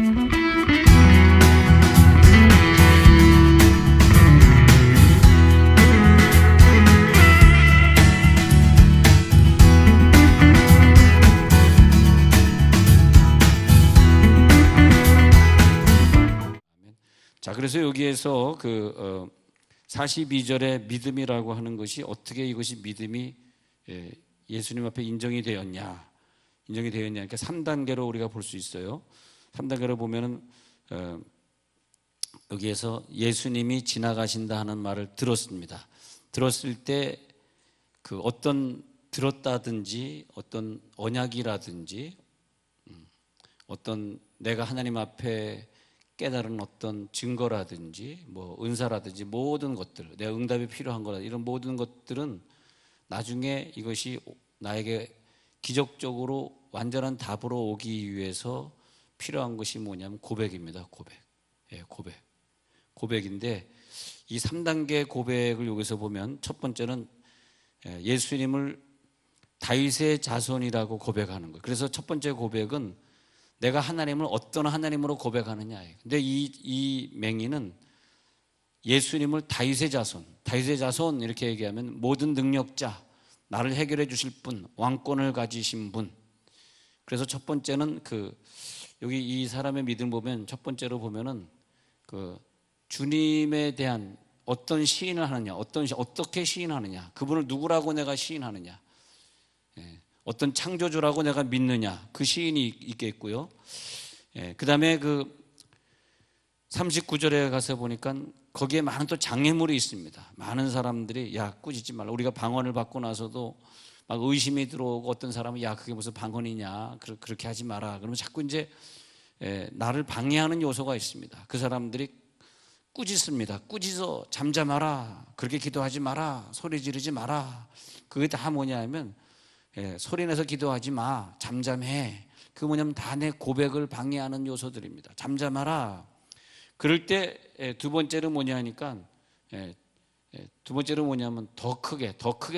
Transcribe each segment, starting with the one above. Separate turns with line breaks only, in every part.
자, 그래서 여기에서 42절의 믿음이라고 하는 것이 어떻게 이것이 믿음이 예수님 앞에 인정이 되었냐. 그러니까 3단계로 우리가 볼 수 있어요. 3단계로 보면은 여기에서 예수님이 지나가신다 하는 말을 들었습니다. 들었을 때 그 어떤 들었다든지 어떤 언약이라든지 어떤 내가 하나님 앞에 깨달은 어떤 증거라든지 뭐 은사라든지 모든 것들, 내가 응답이 필요한 거라 이런 모든 것들은 나중에 이것이 나에게 기적적으로 완전한 답으로 오기 위해서 필요한 것이 뭐냐면 고백입니다. 고백인데 이 3단계 고백을 여기서 보면 첫 번째는 예수님을 다윗의 자손이라고 고백하는 거예요. 그래서 첫 번째 고백은 내가 하나님을 어떤 하나님으로 고백하느냐예요. 근데 이 맹인은 예수님을 다윗의 자손 이렇게 얘기하면 모든 능력자, 나를 해결해 주실 분, 왕권을 가지신 분. 그래서 첫 번째는 여기 이 사람의 믿음 보면 첫 번째로 보면은 주님에 대한 어떤 시인을 하느냐, 어떻게 시인하느냐, 그분을 누구라고 내가 시인하느냐, 어떤 창조주라고 내가 믿느냐, 그 시인이 있겠고요. 그 다음에 39절에 가서 보니까 거기에 많은 또 장애물이 있습니다. 많은 사람들이 야, 꾸짖지 말라. 우리가 방언을 받고 나서도 막 의심이 들어오고 어떤 사람은 야, 그게 무슨 방언이냐, 그렇게 하지 마라. 그러면 자꾸 이제 나를 방해하는 요소가 있습니다. 그 사람들이 꾸짖습니다. 꾸짖어 잠잠하라, 그렇게 기도하지 마라, 소리 지르지 마라. 그게 다 뭐냐 하면 소리내서 기도하지 마, 잠잠해. 그게 뭐냐면 다 내 고백을 방해하는 요소들입니다. 잠잠하라. 그럴 때 두 번째로 뭐냐 하니까 두 번째로 뭐냐면 더 크게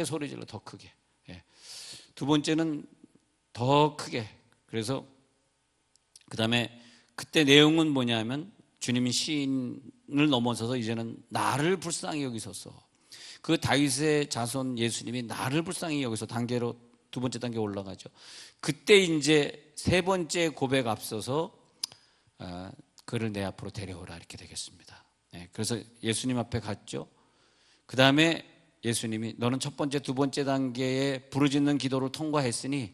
소리 질러. 더 크게. 두 번째는 더 크게. 그래서 그 다음에 그때 내용은 뭐냐면 주님이 시인을 넘어서서 이제는 나를 불쌍히 여기소서. 그 다윗의 자손 예수님이 나를 불쌍히 여기서 두 번째 단계 올라가죠. 그때 이제 세 번째 고백 앞서서 그를 내 앞으로 데려오라 이렇게 되겠습니다. 그래서 예수님 앞에 갔죠. 그 다음에 예수님이 너는 첫 번째, 두 번째 단계에 부르짖는 기도를 통과했으니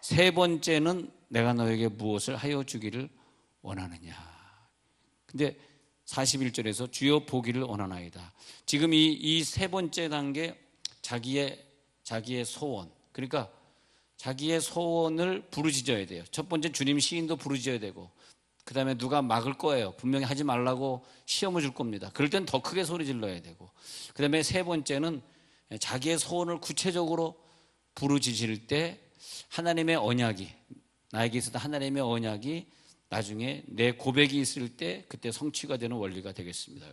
세 번째는 내가 너에게 무엇을 하여 주기를 원하느냐. 근데 41절에서 주여 보기를 원하나이다. 지금 이 세 번째 단계 자기의 소원, 그러니까 자기의 소원을 부르짖어야 돼요. 첫 번째 주님 시인도 부르짖어야 되고, 그 다음에 누가 막을 거예요. 분명히 하지 말라고 시험을 줄 겁니다. 그럴 땐 더 크게 소리 질러야 되고, 그 다음에 세 번째는 자기의 소원을 구체적으로 부르짖을 때 하나님의 언약이, 나에게 있었던 하나님의 언약이 나중에 내 고백이 있을 때 그때 성취가 되는 원리가 되겠습니다.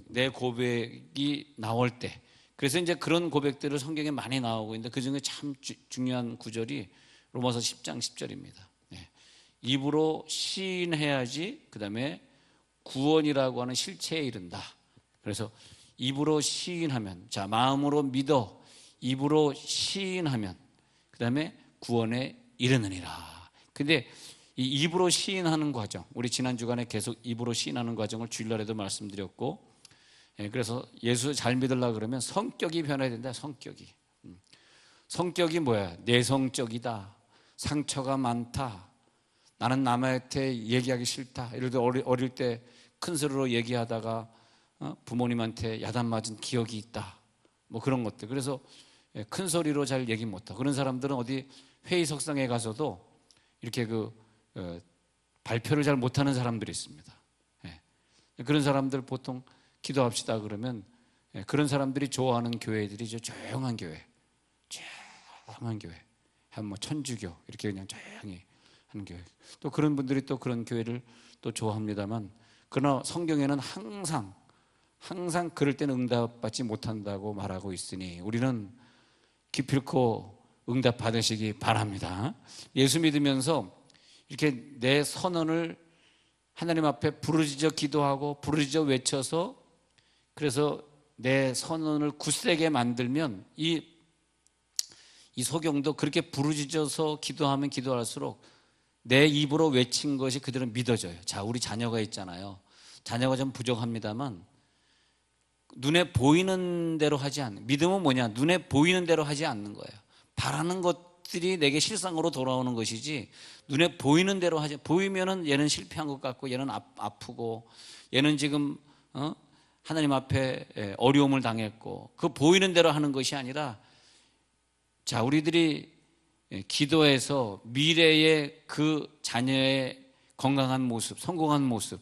내 고백이 나올 때. 그래서 이제 그런 고백들을 성경에 많이 나오고 있는데 그 중에 참 중요한 구절이 로마서 10장 10절입니다. 입으로 시인해야지 그 다음에 구원이라고 하는 실체에 이른다. 그래서 입으로 시인하면, 자, 마음으로 믿어 입으로 시인하면 그 다음에 구원에 이르느니라. 근데 이 입으로 시인하는 과정, 우리 지난 주간에 계속 입으로 시인하는 과정을 주일날에도 말씀드렸고, 그래서 예수 잘 믿으려고 그러면 성격이 변해야 된다. 성격이 뭐야? 내성적이다, 상처가 많다, 나는 남한테 얘기하기 싫다. 예를 들어 어릴 때 큰 소리로 얘기하다가 부모님한테 야단 맞은 기억이 있다, 뭐 그런 것들. 그래서 큰 소리로 잘 얘기 못하고, 그런 사람들은 어디 회의석상에 가서도 이렇게 발표를 잘 못하는 사람들이 있습니다. 그런 사람들 보통 기도합시다 그러면 그런 사람들이 좋아하는 교회들이 조용한 교회, 뭐 천주교 이렇게 그냥 조용히 하는 교회. 또 그런 분들이 또 그런 교회를 또 좋아합니다만, 그러나 성경에는 항상 그럴 때는 응답받지 못한다고 말하고 있으니 우리는 기필코 응답 받으시기 바랍니다. 예수 믿으면서 이렇게 내 선언을 하나님 앞에 부르짖어 기도하고 부르짖어 외쳐서, 그래서 내 선언을 굳세게 만들면 이 소경도 그렇게 부르짖어서 기도하면 기도할수록 내 입으로 외친 것이 그들은 믿어져요. 자, 우리 자녀가 있잖아요. 자녀가 좀 부족합니다만 눈에 보이는 대로 하지 않는, 믿음은 뭐냐? 눈에 보이는 대로 하지 않는 거예요. 바라는 것들이 내게 실상으로 돌아오는 것이지, 눈에 보이는 대로 하지, 보이면은 얘는 실패한 것 같고, 얘는 아프고, 얘는 지금 하나님 앞에 어려움을 당했고, 그 보이는 대로 하는 것이 아니라, 자, 우리들이 기도해서 미래의 그 자녀의 건강한 모습, 성공한 모습,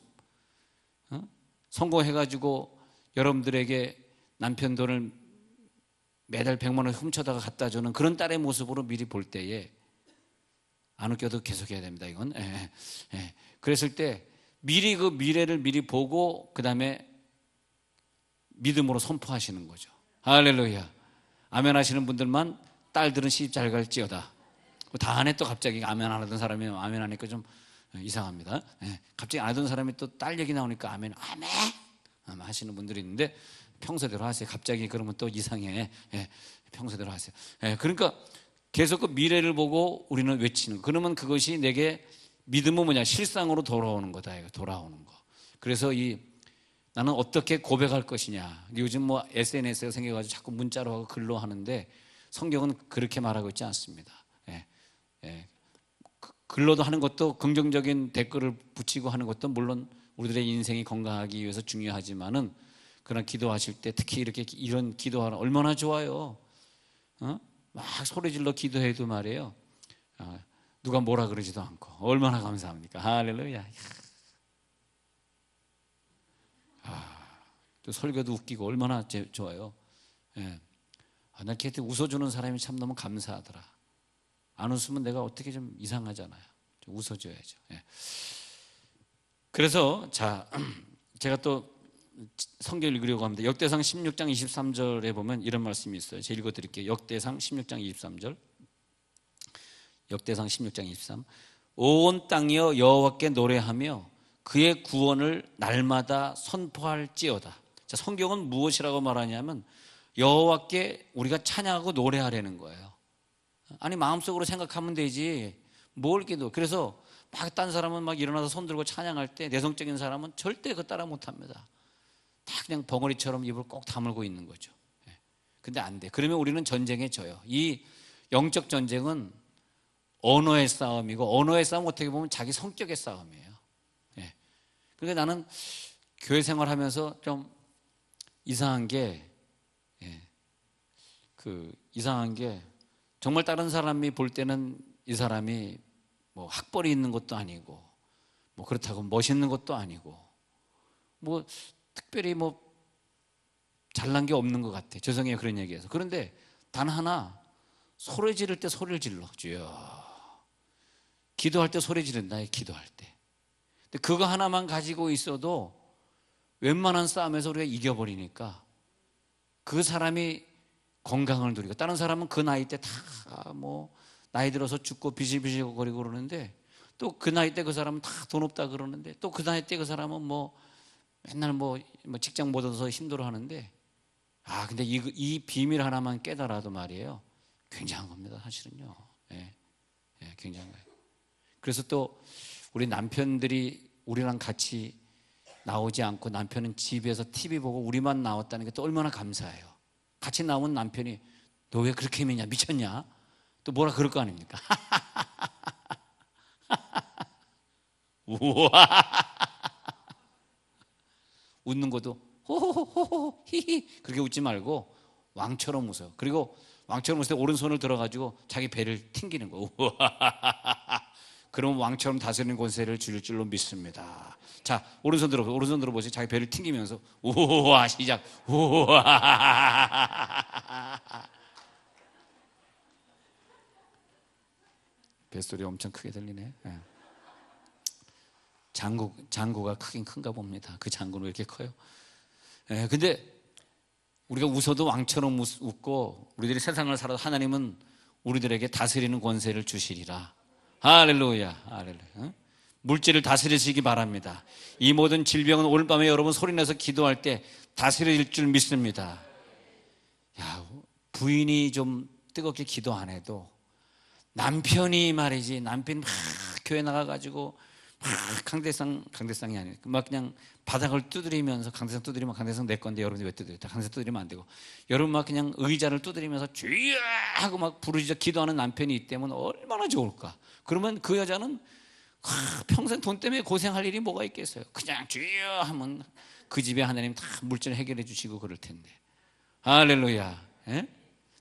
성공해가지고 여러분들에게 남편 돈을 매달 100만 원 훔쳐다가 갖다 주는 그런 딸의 모습으로 미리 볼 때에 안 웃겨도 계속해야 됩니다. 이건. 그랬을 때 미리 그 미래를 미리 보고 그 다음에 믿음으로 선포하시는 거죠. 할렐루야. 아멘 하시는 분들만 딸들은 시집 잘 갈지어다. 다 안 해 또 갑자기 아멘 안 하던 사람이 아멘 하니까 좀 이상합니다. 갑자기 안 하던 사람이 또 딸 얘기 나오니까 아멘 하시는 분들이 있는데 평소대로 하세요. 갑자기 그러면 또 이상해. 평소대로 하세요. 그러니까 계속 그 미래를 보고 우리는 외치는 거. 그러면 그것이 내게 믿음은 뭐냐? 실상으로 돌아오는 거다. 이거 돌아오는 거. 그래서 나는 어떻게 고백할 것이냐. 요즘 뭐 SNS가 생겨가지고 자꾸 문자로 하고 글로 하는데 성경은 그렇게 말하고 있지 않습니다. 글로도 하는 것도 긍정적인 댓글을 붙이고 하는 것도 물론 우리들의 인생이 건강하기 위해서 중요하지만은, 그러나 기도하실 때 특히 이렇게 이런 기도하는 얼마나 좋아요. 막 소리질러 기도해도 말이에요. 누가 뭐라 그러지도 않고 얼마나 감사합니까? 할렐루야. 또 설교도 웃기고 얼마나 좋아요. 난 걔한테 웃어주는 사람이 참 너무 감사하더라. 안 웃으면 내가 어떻게 좀 이상하잖아요. 좀 웃어줘야죠. 그래서 자, 제가 또 성경 읽으려고 합니다. 역대상 16장 23절에 보면 이런 말씀이 있어요. 제가 읽어드릴게요. 역대상 16장 23절. 역대상 16장 23. 온 땅이여 여호와께 노래하며 그의 구원을 날마다 선포할지어다. 자, 성경은 무엇이라고 말하냐면 여호와께 우리가 찬양하고 노래하라는 거예요. 아니, 마음속으로 생각하면 되지 뭘 기도. 그래서 막 딴 사람은 막 일어나서 손 들고 찬양할 때 내성적인 사람은 절대 그 따라 못합니다. 다 그냥 벙어리처럼 입을 꼭 다물고 있는 거죠. 근데 안 돼. 그러면 우리는 전쟁에 져요. 이 영적 전쟁은 언어의 싸움이고, 언어의 싸움 어떻게 보면 자기 성격의 싸움이에요. 그러니까 나는 교회 생활하면서 좀 이상한 게 정말 다른 사람이 볼 때는 이 사람이 뭐 학벌이 있는 것도 아니고 뭐 그렇다고 멋있는 것도 아니고 뭐 특별히 뭐 잘난 게 없는 것 같아. 죄송해요, 그런 얘기해서. 그런데 단 하나, 소리 지를 때 소리를 질러. 주여. 기도할 때 소리 지른다. 기도할 때. 근데 그거 하나만 가지고 있어도 웬만한 싸움에서 우리가 이겨버리니까 그 사람이 건강을 누리고, 다른 사람은 그 나이 때 다 뭐 나이 들어서 죽고 비실비실거리고 그러는데, 또 그 나이 때 그 사람은 다 돈 없다 그러는데, 또 그 나이 때 그 사람은 뭐 맨날 뭐 직장 못 얻어서 힘들어 하는데, 근데 이 비밀 하나만 깨달아도 말이에요, 굉장한 겁니다, 사실은요. 굉장한 거예요. 그래서 또 우리 남편들이 우리랑 같이 나오지 않고 남편은 집에서 TV 보고 우리만 나왔다는 게 또 얼마나 감사해요. 같이 나온 남편이 너 왜 그렇게 미냐, 미쳤냐, 또 뭐라 그럴 거 아닙니까? 우와. 웃는 것도 호호호호 히히 그렇게 웃지 말고 왕처럼 웃어요. 그리고 왕처럼 웃을 때 오른손을 들어가지고 자기 배를 튕기는 거. 우와. 그럼 왕처럼 다스리는 권세를 주실 줄로 믿습니다. 자, 오른손 들어보세요. 자기 배를 튕기면서 우와. 시작. 우와. 뱃소리 엄청 크게 들리네. 장구가 크긴 큰가 봅니다. 그 장구는 왜 이렇게 커요? 근데 우리가 웃어도 왕처럼 웃고, 우리들이 세상을 살아도 하나님은 우리들에게 다스리는 권세를 주시리라. 할렐루야, 할렐루야. 어? 물질을 다스리시기 바랍니다. 이 모든 질병은 오늘 밤에 여러분 소리내서 기도할 때 다스릴 줄 믿습니다. 야, 부인이 좀 뜨겁게 기도 안 해도 남편이 말이지, 남편이 막 교회 나가가지고 막 강대상이 아니에요. 막 그냥 바닥을 두드리면서, 강대상 두드리면 강대상 내 건데 여러분이 왜 두드려? 강대상 두드리면 안 되고, 여러분 막 그냥 의자를 두드리면서 주여 하고 막 부르짖어 기도하는 남편이 있다면 얼마나 좋을까? 그러면 그 여자는 평생 돈 때문에 고생할 일이 뭐가 있겠어요? 그냥 주여 하면 그 집에 하나님 다 물질 해결해 주시고 그럴 텐데. 할렐루야. 예?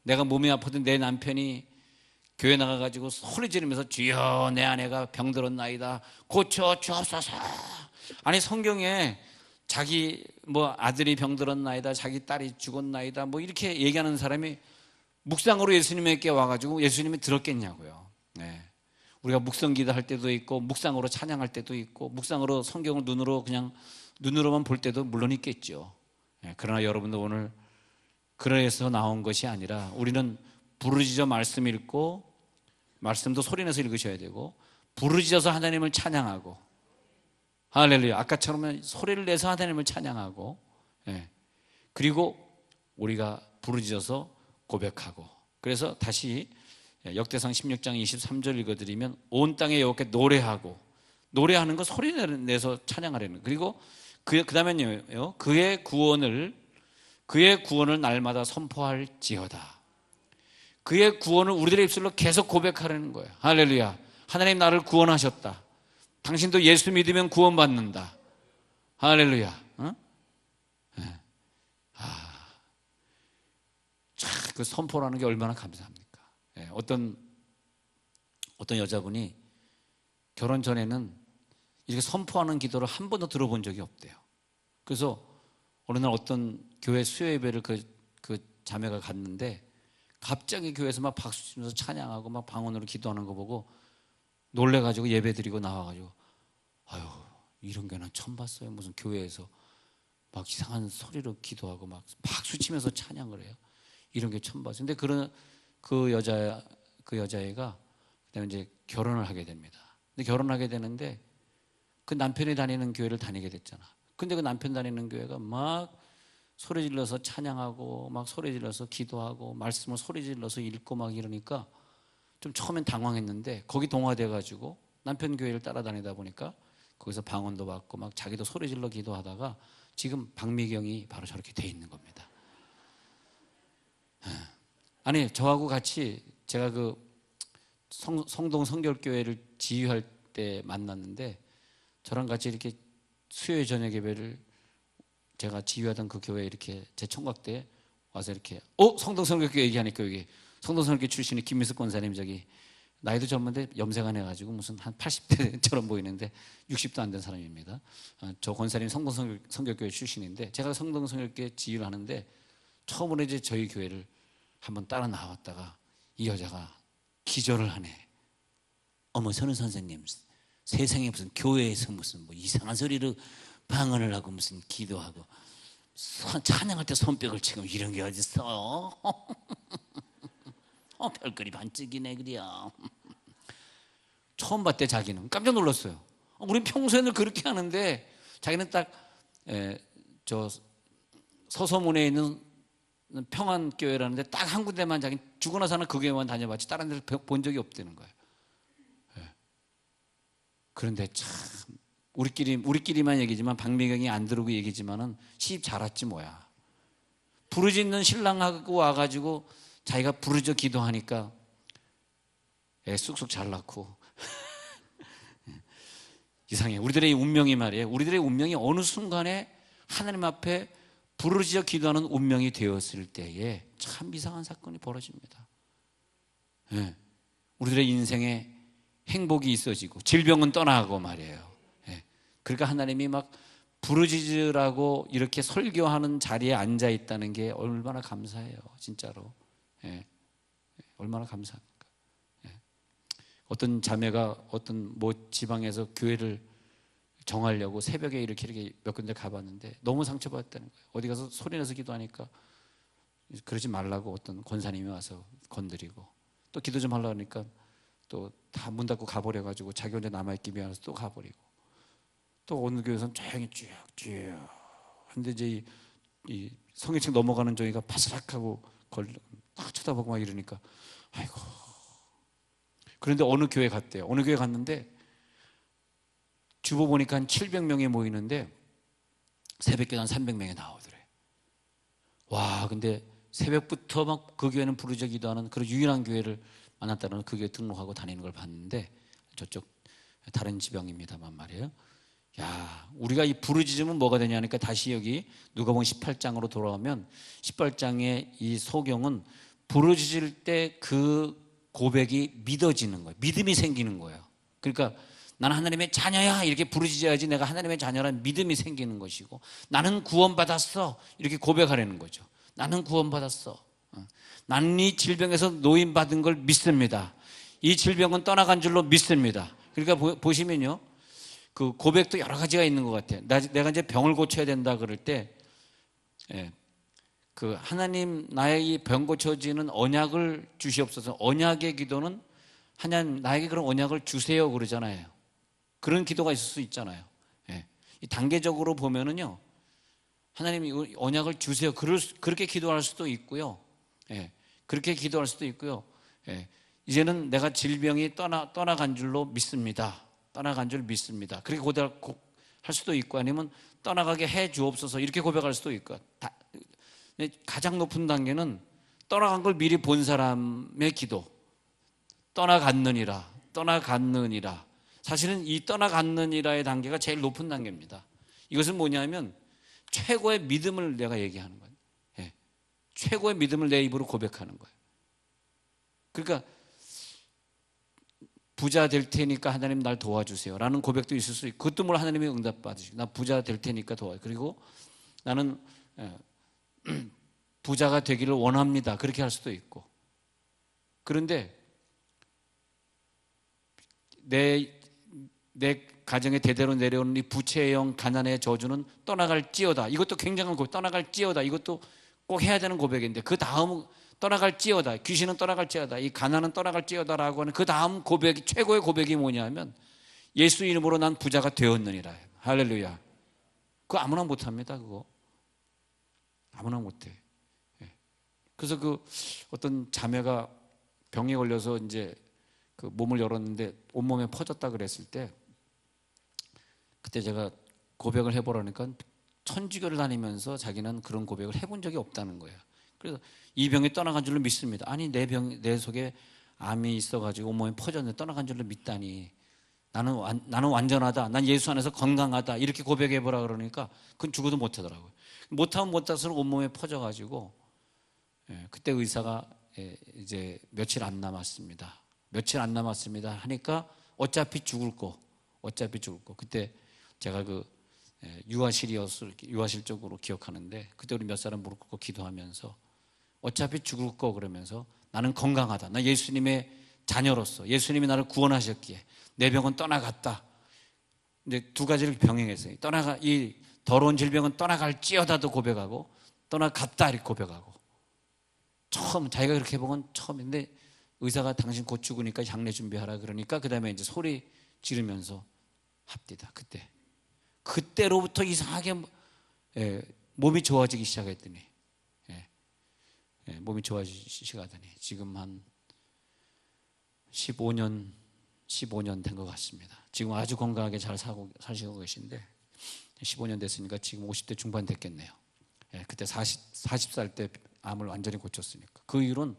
내가 몸이 아프던 내 남편이 교회 나가가지고 소리 지르면서 주여 내 아내가 병들었나이다 고쳐 주옵소서. 아니 성경에 자기 뭐 아들이 병들었나이다, 자기 딸이 죽었나이다, 뭐 이렇게 얘기하는 사람이 묵상으로 예수님에게 와가지고 예수님이 들었겠냐고요. 네. 우리가 묵성기도 할 때도 있고, 묵상으로 찬양할 때도 있고, 묵상으로 성경을 눈으로 그냥 눈으로만 볼 때도 물론 있겠죠. 네. 그러나 여러분들 오늘 그래서 나온 것이 아니라 우리는 부르짖어 말씀 읽고, 말씀도 소리내서 읽으셔야 되고, 부르짖어서 하나님을 찬양하고, 할렐루야. 아까처럼 소리를 내서 하나님을 찬양하고, 예. 그리고 우리가 부르짖어서 고백하고. 그래서 다시 역대상 16장 23절 읽어드리면 온 땅에 여호와께 노래하고, 노래하는 거 소리 내서 찬양하라는. 그리고 그 다음에요, 그의 구원을 날마다 선포할지어다. 그의 구원을 우리들의 입술로 계속 고백하라는 거예요. 할렐루야. 하나님 나를 구원하셨다. 당신도 예수 믿으면 구원받는다. 할렐루야. 어? 네. 그 선포라는 게 얼마나 감사합니까? 네. 어떤 여자분이 결혼 전에는 이렇게 선포하는 기도를 한 번도 들어본 적이 없대요. 그래서 어느 날 어떤 교회 수요 예배를 그 자매가 갔는데 갑자기 교회에서 막 박수 치면서 찬양하고 막 방언으로 기도하는 거 보고 놀래가지고 예배 드리고 나와가지고, 아유, 이런 게 난 처음 봤어요. 무슨 교회에서 막 이상한 소리로 기도하고 막 박수 치면서 찬양을 해요. 이런 게 처음 봤어요. 근데 그 여자애가 그다음에 이제 결혼을 하게 됩니다. 근데 결혼하게 되는데 그 남편이 다니는 교회를 다니게 됐잖아. 근데 그 남편 다니는 교회가 막 소리 질러서 찬양하고 막 소리 질러서 기도하고 말씀을 소리 질러서 읽고 막 이러니까 좀 처음엔 당황했는데 거기 동화돼 가지고 남편 교회를 따라다니다 보니까 거기서 방언도 받고 막 자기도 소리 질러 기도하다가 지금 박미경이 바로 저렇게 돼 있는 겁니다. 아니, 저하고 같이 제가 그 성동 성결교회를 지휘할 때 만났는데 저랑 같이 이렇게 수요일 저녁 예배를 제가 지휘하던 그 교회에 이렇게 제 총각 때 와서 이렇게 성동 성결교회 얘기하니까 여기 성동 성결교회 출신이 김미숙 권사님, 저기 나이도 젊은데 염색안 해가지고 무슨 한 80대처럼 보이는데 60도 안 된 사람입니다. 저 권사님 성동 성결교회 출신인데 제가 성동 성결교회 지휘를 하는데 처음으로 이제 저희 교회를 한번 따라 나왔다가 이 여자가 기절을 하네. 어머, 선우 선생님, 세상에 무슨 교회에서 무슨 뭐 이상한 소리로 방언을 하고 무슨 기도하고 찬양할 때 손뼉을 치고 이런 게 어딨어? 별거리 반짝이네 그래요. 처음 봤대. 자기는 깜짝 놀랐어요. 우린 평소에는 그렇게 하는데 자기는 딱 저 서소문에 있는 평안교회라는데 딱 한 군데만, 자기 죽고 나서는 그 교회만 다녀봤지 다른 데를 본 적이 없다는 거예요. 그런데 참 우리끼리만 얘기지만 박미경이 안 들어오고 얘기지만은 시집 잘 왔지 뭐야. 부르짖는 신랑하고 와가지고 자기가 부르짖어 기도하니까 애 쑥쑥 잘 낳고 이상해. 우리들의 운명이 말이에요. 우리들의 운명이 어느 순간에 하나님 앞에 부르짖어 기도하는 운명이 되었을 때에 참 이상한 사건이 벌어집니다. 네. 우리들의 인생에 행복이 있어지고 질병은 떠나고 말이에요. 네. 그러니까 하나님이 막 부르짖으라고 이렇게 설교하는 자리에 앉아 있다는 게 얼마나 감사해요, 진짜로. 네. 얼마나 감사합니까? 네. 어떤 자매가 어떤 뭐 지방에서 교회를 정하려고 새벽에 이렇게 몇 군데 가봤는데 너무 상처받았다는 거예요. 어디 가서 소리내서 기도하니까 그러지 말라고 어떤 권사님이 와서 건드리고, 또 기도 좀 하려고 하니까 또 다 문 닫고 가버려가지고 자기 혼자 남아있기 미안해서 또 가버리고, 또 어느 교회에서는 조용히 쭉쭉 근데 이제 이 성인층 넘어가는 저희가 바스락하고 딱 쳐다보고 막 이러니까 아이고. 그런데 어느 교회 갔대요. 어느 교회 갔는데 주보 보니까 한 700명이 모이는데 새벽기도 한 300명이 나오더래. 와, 근데 새벽부터 막 그 교회는 부르짖기도 하는 그런 유일한 교회를 만났다는, 그 교회 등록하고 다니는 걸 봤는데, 저쪽 다른 지병입니다만 말이에요. 야, 우리가 이 부르짖으면 뭐가 되냐니까 다시 여기 누가복음 18장으로 돌아오면 18장의 이 소경은 부르짖을 때 그 고백이 믿어지는 거예요. 믿음이 생기는 거예요. 그러니까 나는 하나님의 자녀야 이렇게 부르짖어야지 내가 하나님의 자녀라는 믿음이 생기는 것이고, 나는 구원받았어 이렇게 고백하라는 거죠. 나는 구원받았어. 나는 이 질병에서 노인받은 걸 믿습니다. 이 질병은 떠나간 줄로 믿습니다. 그러니까 보시면요, 그 고백도 여러 가지가 있는 것 같아요. 내가 이제 병을 고쳐야 된다 그럴 때, 그 하나님 나의 이 병 고쳐지는 언약을 주시옵소서. 언약의 기도는 하나님 나에게 그런 언약을 주세요 그러잖아요. 그런 기도가 있을 수 있잖아요. 이 단계적으로 보면은요, 하나님이 언약을 주세요. 그렇게 기도할 수도 있고요. 그렇게 기도할 수도 있고요. 이제는 내가 질병이 떠나간 줄로 믿습니다. 떠나간 줄 믿습니다. 그렇게 고백할 수도 있고, 아니면 떠나가게 해 주옵소서 이렇게 고백할 수도 있고. 가장 높은 단계는 떠나간 걸 미리 본 사람의 기도. 떠나갔느니라. 사실은 이 떠나갔느니라의 단계가 제일 높은 단계입니다. 이것은 뭐냐면 최고의 믿음을 내가 얘기하는 거예요. 최고의 믿음을 내 입으로 고백하는 거예요. 그러니까 부자 될 테니까 하나님 날 도와주세요 라는 고백도 있을 수 있고, 그것도 뭘 하나님이 응답 받으시고, 나 부자 될 테니까 그리고 나는 부자가 되기를 원합니다 그렇게 할 수도 있고. 그런데 내 가정에 대대로 내려오는 이 부채형 가난의 저주는 떠나갈지어다. 이것도 굉장한 고백. 떠나갈지어다. 이것도 꼭 해야 되는 고백인데, 그 다음 떠나갈지어다. 귀신은 떠나갈지어다. 이 가난은 떠나갈지어다라고 하는 그 다음 고백이, 최고의 고백이 뭐냐면 예수 이름으로 난 부자가 되었느니라. 할렐루야. 그거 아무나 못합니다. 그거 아무나 못해. 그래서 그 어떤 자매가 병에 걸려서 이제 그 몸을 열었는데 온몸에 퍼졌다 그랬을 때, 그때 제가 고백을 해보라니까 천주교를 다니면서 자기는 그런 고백을 해본 적이 없다는 거예요. 그래서 이 병이 떠나간 줄로 믿습니다. 아니 내 속에 암이 있어가지고 온몸에 퍼졌는데 떠나간 줄로 믿다니. 나는 완전하다. 난 예수 안에서 건강하다. 이렇게 고백해보라 그러니까 그건 죽어도 못하더라고요. 못하면 못할수록 온몸에 퍼져가지고, 그때 의사가 이제 며칠 안 남았습니다 하니까 어차피 죽을 거. 그때 제가 그 유아실 쪽으로 기억하는데, 그때 우리 몇 사람 무릎 꿇고 기도하면서 어차피 죽을 거 그러면서 나는 건강하다. 나 예수님의 자녀로서 예수님이 나를 구원하셨기에 내 병은 떠나갔다. 이제 두 가지를 병행했어요. 이 더러운 질병은 떠나갈지어다도 고백하고, 떠나갔다 이렇게 고백하고. 자기가 그렇게 해본 건 처음인데, 의사가 당신 곧 죽으니까 장례 준비하라 그러니까 그 다음에 이제 소리 지르면서 합디다. 그때로부터 이상하게 몸이 좋아지기 시작했더니, 몸이 좋아지기 시작하더니 지금 한 15년 된 것 같습니다. 지금 아주 건강하게 잘 사시고 계신데 15년 됐으니까 지금 50대 중반 됐겠네요. 그때 40살 때 암을 완전히 고쳤으니까. 그 이후로는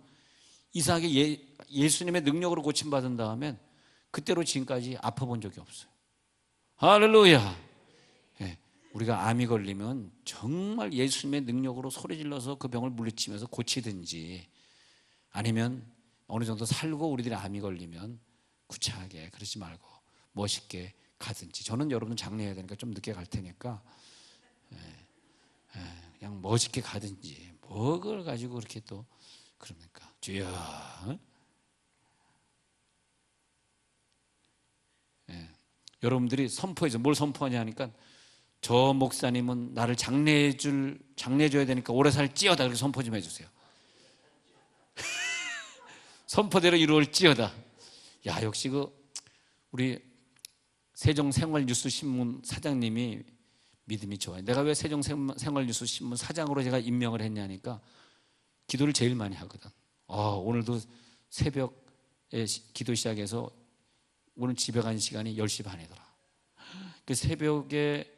이상하게 예수님의 능력으로 고침받은 다음엔 그때로 지금까지 아파본 적이 없어요. 할렐루야. 우리가 암이 걸리면 정말 예수님의 능력으로 소리 질러서 그 병을 물리치면서 고치든지, 아니면 어느 정도 살고 우리들이 암이 걸리면 구차하게 그러지 말고 멋있게 가든지. 저는 여러분 장례해야 되니까 좀 늦게 갈 테니까 그냥 멋있게 가든지, 뭐 그걸 가지고 그렇게 또 그럽니까? 주여. 여러분들이 선포해서 뭘 선포하냐 하니까, 저 목사님은 나를 장례해줘야 되니까 오래 살지어다 그렇게 선포 좀 해주세요. 선포대로 이루어질지어다. 야, 역시 우리 세종생활뉴스신문 사장님이 믿음이 좋아요. 내가 왜 세종생활뉴스신문 사장으로 제가 임명을 했냐니까 기도를 제일 많이 하거든. 오늘도 새벽에 기도 시작해서 오늘 집에 간 시간이 10시 반이더라. 그 새벽에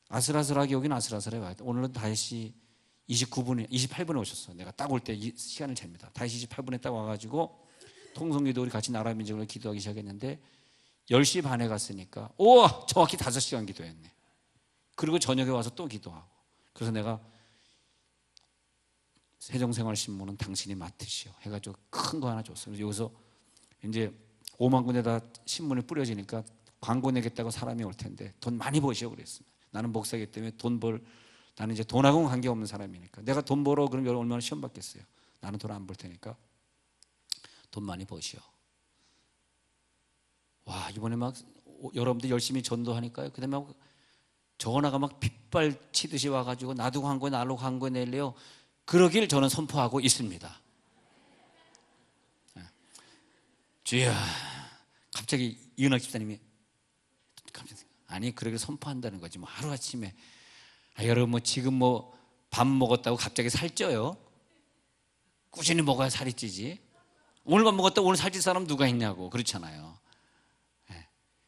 아슬아슬하게 여기는 아슬아슬해 와요. 오늘은 5시 28분에 오셨어. 내가 딱 올 때 시간을 잽니다. 5시 28분에 딱 와가지고 통성기도 우리 같이 나라 민족을 기도하기 시작했는데 10시 반에 갔으니까 정확히 5시간 기도했네. 그리고 저녁에 와서 또 기도하고. 그래서 내가 세종생활신문은 당신이 맡으시오 해가지고 큰 거 하나 줬어요. 그래서 여기서 이제 5만 군데다 신문이 뿌려지니까 광고 내겠다고 사람이 올 텐데 돈 많이 버시오 그랬습니다. 나는 목사이기 때문에 나는 이제 돈하고는 관계없는 사람이니까 내가 돈 벌어 그러면 얼마나 시험 받겠어요. 나는 돈 안 벌 테니까 돈 많이 버시오. 와, 이번에 막 여러분들 열심히 전도하니까요. 그 다음에 막 전화가 막 빗발 치듯이 와가지고 나도 광고에 나로 광고에 낼래요. 그러길 저는 선포하고 있습니다. 주여, 갑자기 이은학 집사님이 아니 그러길 선포한다는 거지. 뭐 하루아침에 여러분 뭐 지금 뭐 밥 먹었다고 갑자기 살쪄요? 꾸준히 먹어야 살이 찌지. 오늘 밥 먹었다고 오늘 살찔 사람 누가 있냐고. 그렇잖아요.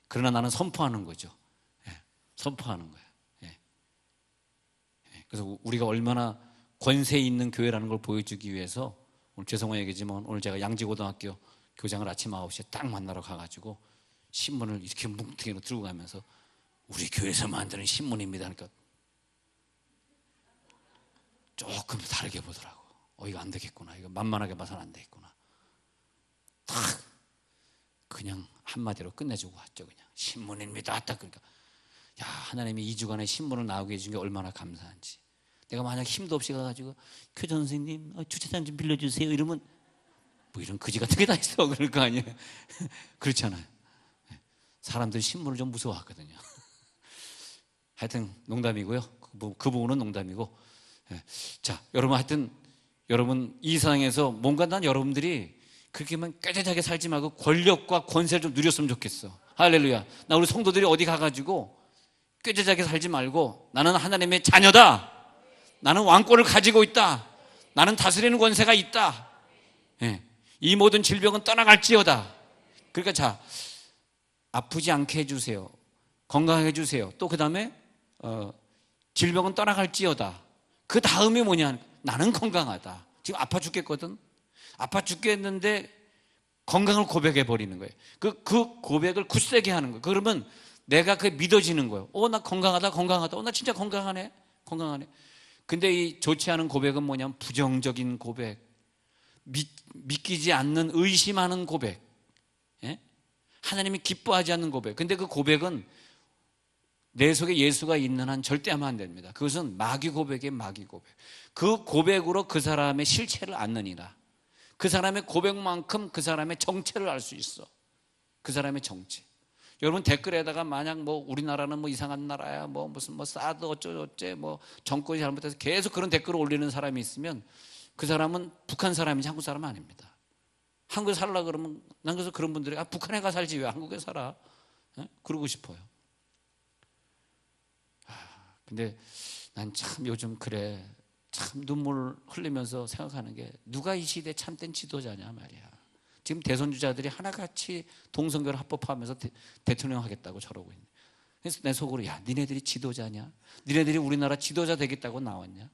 그러나 나는 선포하는 거죠. 선포하는 거예요. 그래서 우리가 얼마나 권세 있는 교회라는 걸 보여주기 위해서 오늘 죄송한 얘기지만 오늘 제가 양지고등학교 교장을 아침 9시에 딱 만나러 가가지고 신문을 이렇게 뭉텅이로 들고 가면서 우리 교회에서 만드는 신문입니다 하니까 조금 다르게 보더라고. 이거 안 되겠구나. 이거 만만하게 봐서는 안 되겠구나. 딱 그냥 한마디로 끝내주고 왔죠. 그냥 신문입니다. 딱 그러니까 야, 하나님이 2주간의 신문을 나오게 해준 게 얼마나 감사한지. 내가 만약 힘도 없이 가가지고 교장 선생님 주차장 좀 빌려주세요 이러면 뭐 이런 거지 같은 게 다 있어. 그럴 거 아니에요. 그렇잖아요. 사람들이 신문을 좀 무서워하거든요. 하여튼 농담이고요. 그 부분은 농담이고. 자, 여러분 하여튼 여러분 이 세상에서 뭔가 난 여러분들이 그렇게만 깨끗하게 살지 말고 권력과 권세를 좀 누렸으면 좋겠어. 할렐루야. 나 우리 성도들이 어디 가가지고 꾀죄자게 살지 말고 나는 하나님의 자녀다. 나는 왕권을 가지고 있다. 나는 다스리는 권세가 있다. 이 모든 질병은 떠나갈지어다. 그러니까 자, 아프지 않게 해주세요. 건강하게 해주세요. 또 그 다음에 질병은 떠나갈지어다. 그 다음이 뭐냐? 나는 건강하다. 지금 아파 죽겠거든. 아파 죽겠는데 건강을 고백해 버리는 거예요. 그 고백을 굳세게 하는 거예요. 그러면 내가 그게 믿어지는 거예요. 나 건강하다. 나 진짜 건강하네. 근데 이 좋지 않은 고백은 뭐냐면 부정적인 고백, 믿기지 않는 의심하는 고백, 하나님이 기뻐하지 않는 고백. 근데 그 고백은 내 속에 예수가 있는 한 절대 하면 안 됩니다. 그것은 마귀 고백이에요. 마귀 고백. 그 고백으로 그 사람의 실체를 아느니라. 그 사람의 고백만큼 그 사람의 정체를 알 수 있어. 그 사람의 정체. 여러분 댓글에다가 만약 뭐 우리나라는 뭐 이상한 나라야, 뭐 무슨 뭐 사드 어쩌고저쩌 뭐 정권이 잘못해서 계속 그런 댓글을 올리는 사람이 있으면 그 사람은 북한 사람인지 한국 사람은 아닙니다. 한국에 살라 그러면 난 그래서 그런 분들이 북한에 가 살지 왜 한국에 살아? 그러고 싶어요. 근데 난 참 요즘 그래 참 눈물 흘리면서 생각하는 게 누가 이 시대 참된 지도자냐 말이야. 지금 대선 주자들이 하나같이 동성결 합법화하면서 대통령 하겠다고 저러고 있네. 그래서 내 속으로 니네들이 지도자냐? 니네들이 우리나라 지도자 되겠다고 나왔냐?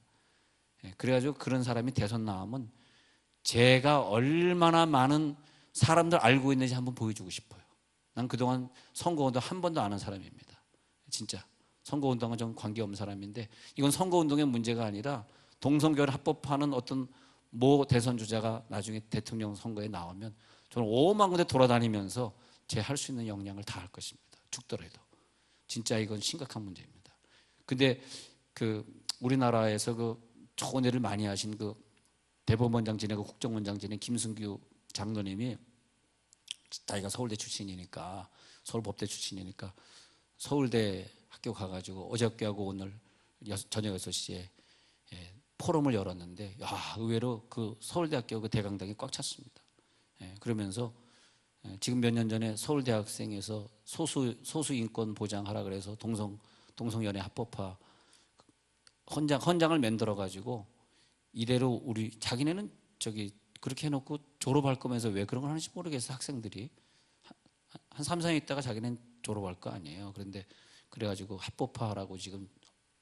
그래가지고 그런 사람이 대선 나오면 제가 얼마나 많은 사람들 알고 있는지 한번 보여주고 싶어요. 난 그동안 선거운동 한 번도 안 한 사람입니다. 진짜 선거운동은 좀 관계없는 사람인데 이건 선거운동의 문제가 아니라 동성결 합법화하는 어떤 모 대선 주자가 나중에 대통령 선거에 나오면 저는 5만 군데 돌아다니면서 제 할 수 있는 역량을 다 할 것입니다. 죽더라도. 진짜 이건 심각한 문제입니다. 근데 우리나라에서 좋은 일을 많이 하신 대법원장 지내고 국정원장 지낸 김승규 장로님이 자기가 서울대 출신이니까 서울법대 출신이니까 서울대 학교 가가지고 어저께하고 오늘 저녁 6시에 포럼을 열었는데 의외로 그 서울대학교 그 대강당이 꽉 찼습니다. 그러면서 지금 몇 년 전에 서울대학생에서 소수 인권 보장하라 그래서 동성연애 합법화 헌장을 만들어 가지고 이대로 우리 자기네는 그렇게 해놓고 졸업할 거면서 왜 그런 걸 하는지 모르겠어. 학생들이 한 3, 4년 있다가 자기는 졸업할 거 아니에요. 그런데 그래가지고 합법화하라고 지금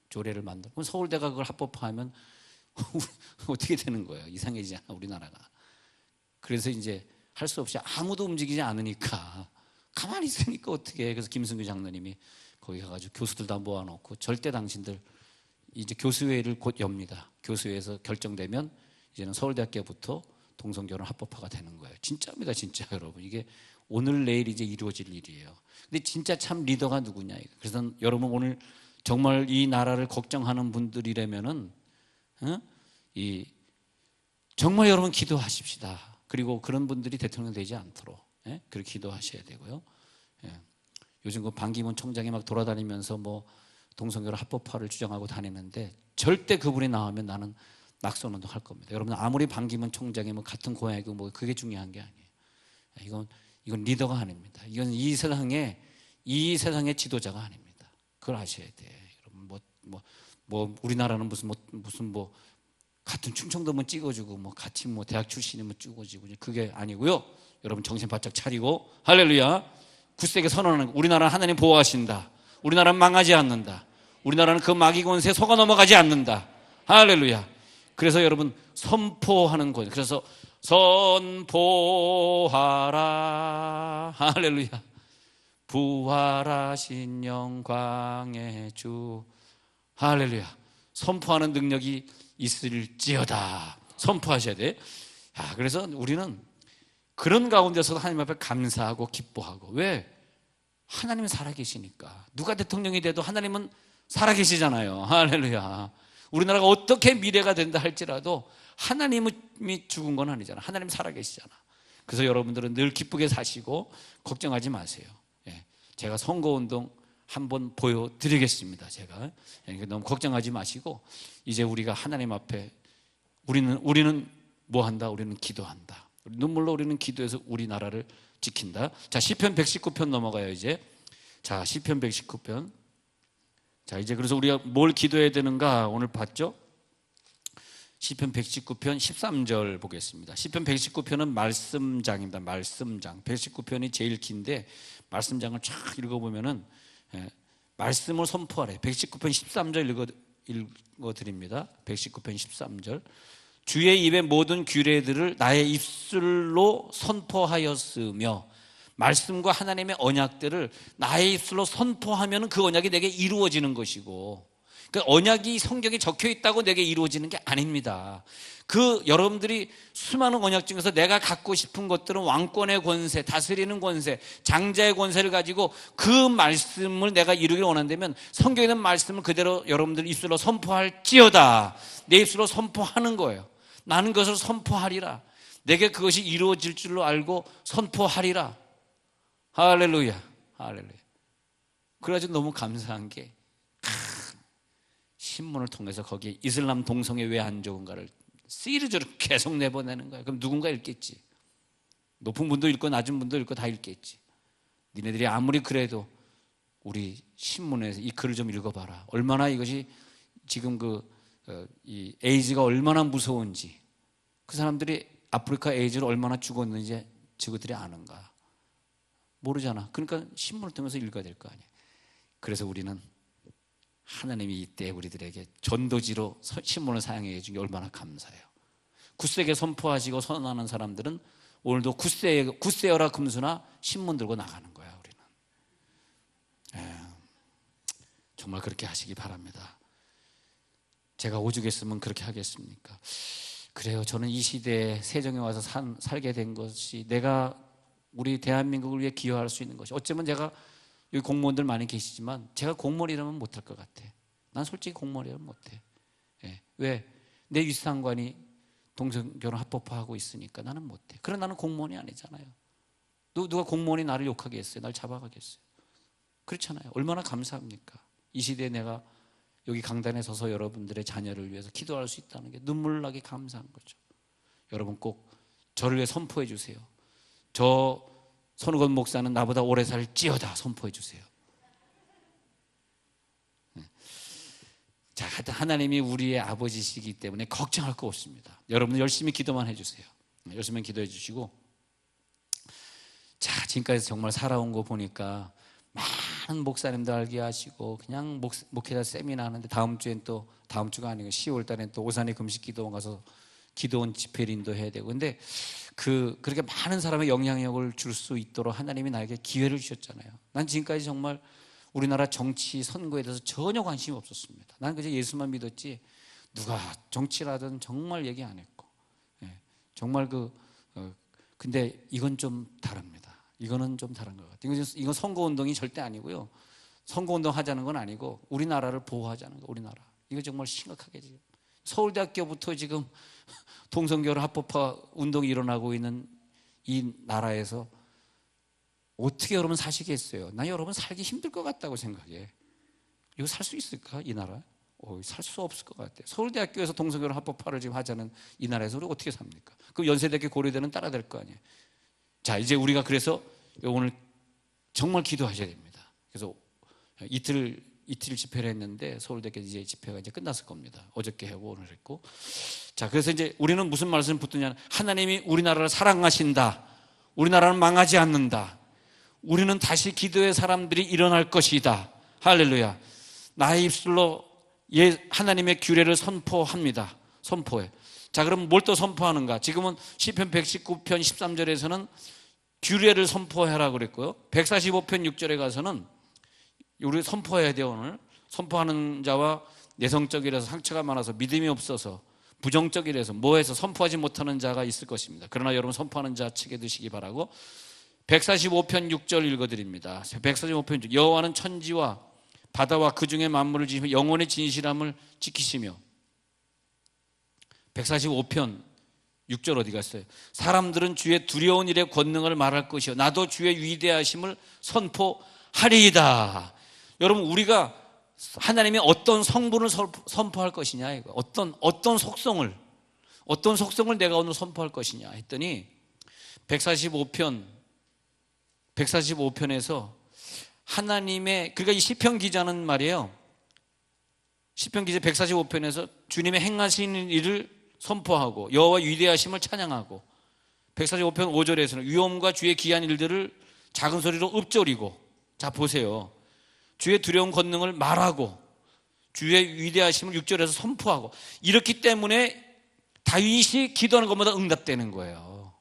조례를 만들고, 그럼 서울대가 그걸 합법화하면 어떻게 되는 거예요? 이상해지잖아, 우리나라가. 그래서 이제 할 수 없이 아무도 움직이지 않으니까 가만히 있으니까 어떻게 해. 그래서 김승규 장로님이 거기 가가지고 교수들 다 모아놓고 절대 당신들 이제 교수회를 곧 엽니다. 교수회에서 결정되면 이제는 서울대학교부터 동성결혼 합법화가 되는 거예요. 진짜입니다, 진짜 여러분. 이게 오늘 내일 이제 이루어질 일이에요. 근데 진짜 참 리더가 누구냐. 그래서 여러분 오늘 정말 이 나라를 걱정하는 분들이라면은 정말 여러분 기도하십시다. 그리고 그런 분들이 대통령 되지 않도록 그렇게 기도하셔야 되고요. 요즘 그 반기문 총장이 막 돌아다니면서 뭐 동성결혼 합법화를 주장하고 다니는데 절대 그분이 나오면 나는 낙선운동 할 겁니다. 여러분 아무리 반기문 총장이 뭐 같은 고향이고 뭐 그게 중요한 게 아니에요. 이건 리더가 아닙니다. 이건 이 세상의 지도자가 아닙니다. 그걸 아셔야 돼. 여러분 우리나라는 무슨 같은 충청도면 찍어주고 같이 대학 출신이면 찍어주고 그게 아니고요. 여러분 정신 바짝 차리고 할렐루야. 굳세게 선언하는 우리나라는 하나님 보호하신다. 우리나라는 망하지 않는다. 우리나라는 그 마귀 권세에 속아 넘어가지 않는다. 할렐루야. 그래서 여러분 선포하는 거예요. 그래서 선포하라. 할렐루야. 부활하신 영광의 주. 할렐루야. 선포하는 능력이 있을지어다. 선포하셔야 돼. 그래서 우리는 그런 가운데서도 하나님 앞에 감사하고 기뻐하고. 왜? 하나님은 살아계시니까. 누가 대통령이 돼도 하나님은 살아계시잖아요. 할렐루야. 우리나라가 어떻게 미래가 된다 할지라도 하나님이 죽은 건 아니잖아. 하나님 살아계시잖아. 그래서 여러분들은 늘 기쁘게 사시고 걱정하지 마세요. 제가 선거운동 한번 보여드리겠습니다. 제가 너무 걱정하지 마시고 이제 우리가 하나님 앞에 우리는 뭐 한다? 우리는 기도한다. 눈물로 우리는 기도해서 우리나라를 지킨다. 자, 시편 119편 넘어가요. 이제 자, 시편 119편. 자, 이제 그래서 우리가 뭘 기도해야 되는가 오늘 봤죠? 시편 119편 13절 보겠습니다. 시편 119편은 말씀장입니다. 말씀장. 119편이 제일 긴데 말씀장을 쫙 읽어보면은 말씀을 선포하래. 119편 13절 읽어드립니다. 119편 13절. 주의 입의 모든 규례들을 나의 입술로 선포하였으며 말씀과 하나님의 언약들을 나의 입술로 선포하면 그 언약이 내게 이루어지는 것이고, 그 언약이 성경에 적혀 있다고 내게 이루어지는 게 아닙니다. 여러분들이 수많은 언약 중에서 내가 갖고 싶은 것들은 왕권의 권세, 다스리는 권세, 장자의 권세를 가지고 그 말씀을 내가 이루기를 원한다면 성경에 있는 말씀을 그대로 여러분들 입술로 선포할지어다. 내 입술로 선포하는 거예요. 나는 그것을 선포하리라. 내게 그것이 이루어질 줄로 알고 선포하리라. 할렐루야. 할렐루야. 그래가지고 너무 감사한 게 신문을 통해서 거기에 이슬람 동성애 왜 안 좋은가를 시리즈로 계속 내보내는 거야. 그럼 누군가 읽겠지. 높은 분도 읽고 낮은 분도 읽고 다 읽겠지. 니네들이 아무리 그래도 우리 신문에서 이 글을 좀 읽어봐라. 얼마나 이것이 지금 이 에이즈가 얼마나 무서운지, 그 사람들이 아프리카 에이즈로 얼마나 죽었는지 저것들이 아는가? 모르잖아. 그러니까 신문을 통해서 읽어야 될 거 아니야. 그래서 우리는 하나님이 이때 우리들에게 전도지로 신문을 사용해 주는 게 얼마나 감사해요. 굳세게 선포하시고 선언하는 사람들은 오늘도 굳세어라 금수나 신문 들고 나가는 거야. 우리는 정말 그렇게 하시기 바랍니다. 제가 오죽했으면 그렇게 하겠습니까? 그래요. 저는 이 시대에 세종에 와서 살게 된 것이 내가 우리 대한민국을 위해 기여할 수 있는 것이, 어쩌면 제가 여기 공무원들 많이 계시지만 제가 공무원이라면 못할 것 같아. 난 솔직히 공무원이라면 못해. 왜? 내 윗상관이 동성결혼 합법화하고 있으니까 나는 못해. 그러나 나는 공무원이 아니잖아요. 누가 공무원이 나를 욕하겠어요? 날 잡아가겠어요? 그렇잖아요. 얼마나 감사합니까? 이 시대에 내가 여기 강단에 서서 여러분들의 자녀를 위해서 기도할 수 있다는 게 눈물 나게 감사한 거죠. 여러분 꼭 저를 위해 선포해 주세요. 저 손우건 목사는 나보다 오래 살지어다 선포해 주세요. 자, 하여튼 하나님이 우리의 아버지시기 때문에 걱정할 거 없습니다. 여러분 열심히 기도만 해주세요. 열심히 기도해 주시고, 자, 지금까지 정말 살아온 거 보니까 많은 목사님들 알게 하시고 그냥 목회자 세미나 하는데, 다음 주가 아니고 10월 달엔 또 오산에 금식 기도원 가서 기도원 집회를 인도해야 되고, 근데 그렇게 많은 사람의 영향력을 줄 수 있도록 하나님이 나에게 기회를 주셨잖아요. 난 지금까지 정말 우리나라 정치 선거에 대해서 전혀 관심이 없었습니다. 난 그저 예수만 믿었지 누가 정치라든 정말 얘기 안 했고, 정말 근데 이건 좀 다릅니다. 이거는 좀 다른 것 같아요. 이건 선거운동이 절대 아니고요. 선거운동 하자는 건 아니고 우리나라를 보호하자는 거. 우리나라 이거 정말 심각하게 지금 서울대학교부터 지금 동성결혼 합법화 운동이 일어나고 있는 이 나라에서 어떻게 여러분 사시겠어요? 난 여러분 살기 힘들 것 같다고 생각해. 이거 살 수 있을까? 이 나라? 살 수 없을 것 같아요. 서울대학교에서 동성결혼 합법화를 지금 하자는 이 나라에서 우리 어떻게 삽니까? 그럼 연세대학교 고려대는 따라야 될 거 아니에요. 자, 이제 우리가 그래서 오늘 정말 기도하셔야 됩니다. 그래서 이틀 집회를 했는데 서울대학교 이제 집회가 이제 끝났을 겁니다. 어저께 하고 오늘 했고. 자, 그래서 이제 우리는 무슨 말씀을 붙드냐면, 하나님이 우리나라를 사랑하신다. 우리나라는 망하지 않는다. 우리는 다시 기도의 사람들이 일어날 것이다. 할렐루야. 나의 입술로 하나님의 규례를 선포합니다. 선포해. 자, 그럼 뭘 또 선포하는가? 지금은 시편 119편 13절에서는 규례를 선포해라 그랬고요. 145편 6절에 가서는 우리 선포해야 돼요. 오늘 선포하는 자와 내성적이라서 상처가 많아서 믿음이 없어서 부정적이라서 뭐해서 선포하지 못하는 자가 있을 것입니다. 그러나 여러분 선포하는 자 측에 드시기 바라고, 145편 6절 읽어드립니다. 145편 6절. 여호와는 천지와 바다와 그 중에 만물을 지으시며 영원의 진실함을 지키시며. 145편 6절 어디 갔어요? 사람들은 주의 두려운 일의 권능을 말할 것이요 나도 주의 위대하심을 선포하리이다. 여러분, 우리가 하나님이 어떤 성분을 선포할 것이냐, 이거. 어떤 속성을 내가 오늘 선포할 것이냐 했더니 145편에서 하나님의, 그러니까 이 시편 기자는 말이에요. 시편 기자 145편에서 주님의 행하시는 일을 선포하고 여호와 위대하심을 찬양하고, 145편 5절에서는 위엄과 주의 기한 일들을 작은 소리로 읊조리고. 자, 보세요. 주의 두려운 권능을 말하고 주의 위대하심을 6절에서 선포하고. 이렇기 때문에 다윗이 기도하는 것마다 응답되는 거예요.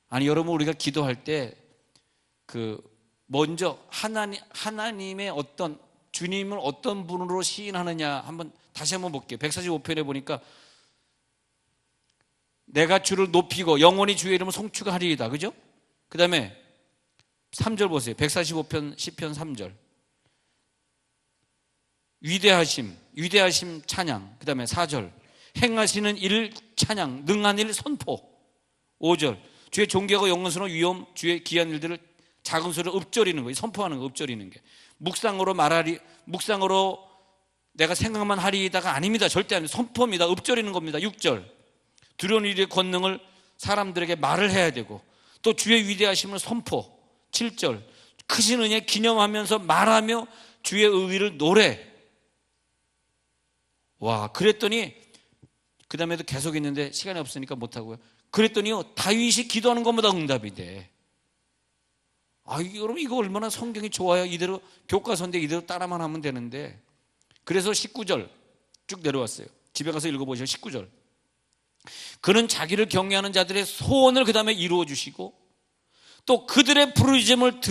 아니, 여러분, 우리가 기도할 때 먼저 하나님의 주님을 어떤 분으로 시인하느냐 다시 한번 볼게요. 145편에 보니까 내가 주를 높이고 영원히 주의 이름을 송축하리이다. 그죠? 그 다음에 3절 보세요. 145편 10편 3절. 위대하심 찬양. 그 다음에 4절. 행하시는 일 찬양, 능한 일 선포. 5절. 주의 존귀하고 영광스러운 위엄, 주의 귀한 일들을 작은 소리로 읊조리는 거예요. 선포하는 거, 읊조리는 게. 묵상으로 내가 생각만 하리이다가 아닙니다. 절대 아닙니다. 선포입니다. 읊조리는 겁니다. 6절. 두려운 일의 권능을 사람들에게 말을 해야 되고, 또 주의 위대하심을 선포. 7절. 크신 은혜 기념하면서 말하며 주의 의의를 노래. 와, 그랬더니 그 다음에도 계속 있는데 시간이 없으니까 못하고요. 그랬더니요, 다윗이 기도하는 것마다 응답이 돼. 여러분, 이거 얼마나 성경이 좋아요. 이대로 교과서인데 이대로 따라만 하면 되는데. 그래서 19절 쭉 내려왔어요. 집에 가서 읽어보시죠. 19절. 그는 자기를 경외하는 자들의 소원을 그 다음에 이루어 주시고, 또 그들의 부르짖음을